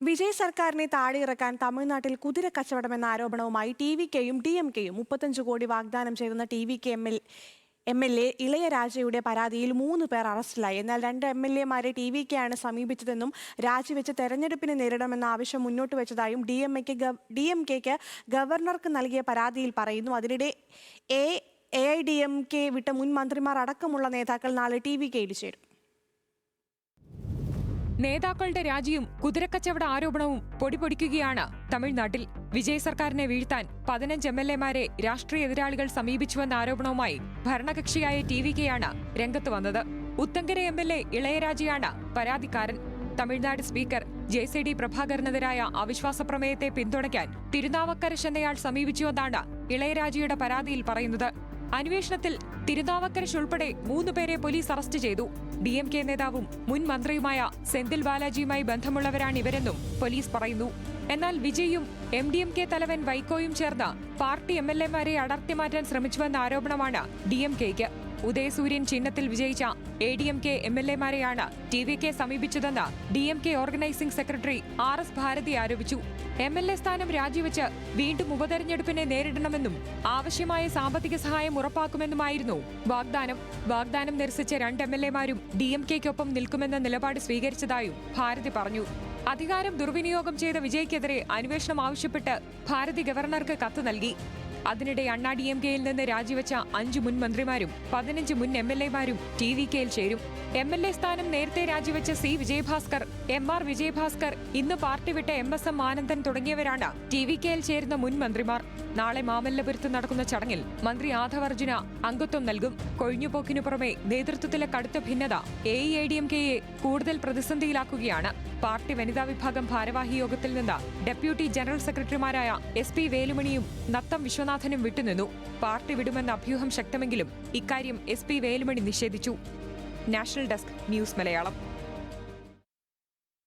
വിജയ് സർക്കാരിനെ താഴെയിറക്കാൻ തമിഴ്നാട്ടിൽ കുതിര കച്ചവടമെന്ന ആരോപണവുമായി ടി.വി.കെയും ഡി.എം.കെയും 35 കോടി വാഗ്ദാനം ചെയ്തെന്ന ടി.വി.കെ എം.എൽ.എ ഇളയരാജയുടെ പരാതിയിൽ 3 പേർ അറസ്റ്റിലായി. എന്നാൽ 2 എം.എൽ.എമാരെ ടി.വി.കെയാണ് സമീപിച്ചതെന്നും രാജിവെച്ച് തെരഞ്ഞെടുപ്പിനെ നേരിടണമെന്ന ആവശ്യം മുന്നോട്ട് വെച്ചതായും ഡി.എം.കെക്ക് ഗവർണർക്ക് നൽകിയ പരാതിയിൽ പറയുന്നു. അതിനിടെ എ.ഐ.ഡി.എം.കെ വിട്ട മുൻ മന്ത്രിമാർ അടക്കമുള്ള നേതാക്കൾ നാളെ ടി.വി.കെയിൽ ചേരും. നേതാക്കളുടെ രാജിയും കുതിരക്കച്ചവട ആരോപണവും പൊടിപൊടിക്കുകയാണ് തമിഴ്നാട്ടിൽ. വിജയ് സർക്കാരിനെ വീഴ്ത്താൻ 15 എം.എൽ.എമാരെ രാഷ്ട്രീയ എതിരാളികൾ സമീപിച്ചുവെന്ന ആരോപണവുമായി ഭരണകക്ഷിയായ ടി.വി.കെയാണ് രംഗത്ത് വന്നത്. ഉത്തങ്കര എം.എൽ.എ ഇളയരാജയാണ് പരാതിക്കാരൻ. തമിഴ്നാട് സ്പീക്കർ ജെ.സി.ഡി. പ്രഭാകരനെതിരായ അവിശ്വാസ പ്രമേയത്തെ പിന്തുണയ്ക്കാൻ തിരുനാവക്കരശ് എന്നയാൾ സമീപിച്ചുവെന്നാണ് ഇളയരാജയുടെ പരാതിയിൽ പറയുന്നത്. അന്വേഷണത്തിൽ തിരുനാവക്കരശ് ഉൾപ്പെടെ 3 പേരെ പോലീസ് അറസ്റ്റ് ചെയ്തു. ഡി.എം.കെ നേതാവും മുൻ മന്ത്രിയുമായ സെന്തിൽ ബാലാജിയുമായി ബന്ധമുള്ളവരാണ് ഇവരെന്നും പോലീസ് പറയുന്നു. എന്നാൽ വിജയും എം.ഡി.എം.കെ തലവൻ വൈക്കോയും ചേർന്ന് പാർട്ടി എം.എൽ.എമാരെ അടർത്തിമാറ്റാൻ ശ്രമിച്ചുവെന്ന ആരോപണമാണ് ഡി.എം.കെയ്ക്ക്. ഉദയസൂര്യൻ ചിഹ്നത്തിൽ വിജയിച്ച എ.ഡി.എം.കെ എം.എൽ.എമാരെയാണ് ടി.വി.കെ സമീപിച്ചതെന്ന് ഡി.എം.കെ ഓർഗനൈസിംഗ് സെക്രട്ടറി ആർ.എസ്. ഭാരതി ആരോപിച്ചു. എം.എൽ.എ സ്ഥാനം രാജിവെച്ച് വീണ്ടും ഉപതെരഞ്ഞെടുപ്പിനെ നേരിടണമെന്നും ആവശ്യമായ സാമ്പത്തിക സഹായം ഉറപ്പാക്കുമെന്നുമായിരുന്നു വാഗ്ദാനം നിരസിച്ച 2 എം.എൽ.എമാരും ഡി.എം.കെയ്ക്കൊപ്പം നിൽക്കുമെന്ന നിലപാട് സ്വീകരിച്ചതായും ഭാരതി പറഞ്ഞു. അധികാരം ദുർവിനിയോഗം ചെയ്ത വിജയ്ക്കെതിരെ അന്വേഷണം ആവശ്യപ്പെട്ട് ഭാരതി ഗവർണർക്ക് കത്ത് നൽകി. അതിനിടെ അണ്ണാ ഡി.എം.കെയിൽ നിന്ന് രാജിവെച്ച 5 മുൻ മന്ത്രിമാരും 15 മുൻ എം.എൽ.എമാരും ടി.വി.കെയിൽ ചേരും. എം.എൽ.എ സ്ഥാനം നേരത്തെ രാജിവെച്ച സി. വിജയഭാസ്കർ, എം.ആർ. വിജയഭാസ്കർ, ഇന്ന് പാർട്ടി വിട്ട എം.എസ്.എം. ആനന്ദൻ തുടങ്ങിയവരാണ് ടി.വി.കെയിൽ ചേരുന്ന മുൻ മന്ത്രിമാർ. നാളെ മാമല്ലപുരത്ത് നടക്കുന്ന ചടങ്ങിൽ മന്ത്രി ആദവ് അർജുന അംഗത്വം നൽകും. കൊഴിഞ്ഞുപോക്കിനു പുറമെ നേതൃത്വത്തിലെ കടുത്ത ഭിന്നത എ.ഐ.ഡി.എം.കെയെ കൂടുതൽ പ്രതിസന്ധിയിലാക്കുകയാണ്. പാർട്ടി വനിതാ വിഭാഗം ഭാരവാഹി യോഗത്തിൽ നിന്ന് ഡെപ്യൂട്ടി ജനറൽ സെക്രട്ടറിമാരായ എസ്.പി. വേലുമണിയും നത്തം വിശ്വനാഥനും വിട്ടുനിന്നു. പാർട്ടി വിടുമെന്ന അഭ്യൂഹം ശക്തമെങ്കിലും ഇക്കാര്യം എസ്.പി. വേലുമണി നിഷേധിച്ചു. National desk news Malayalam.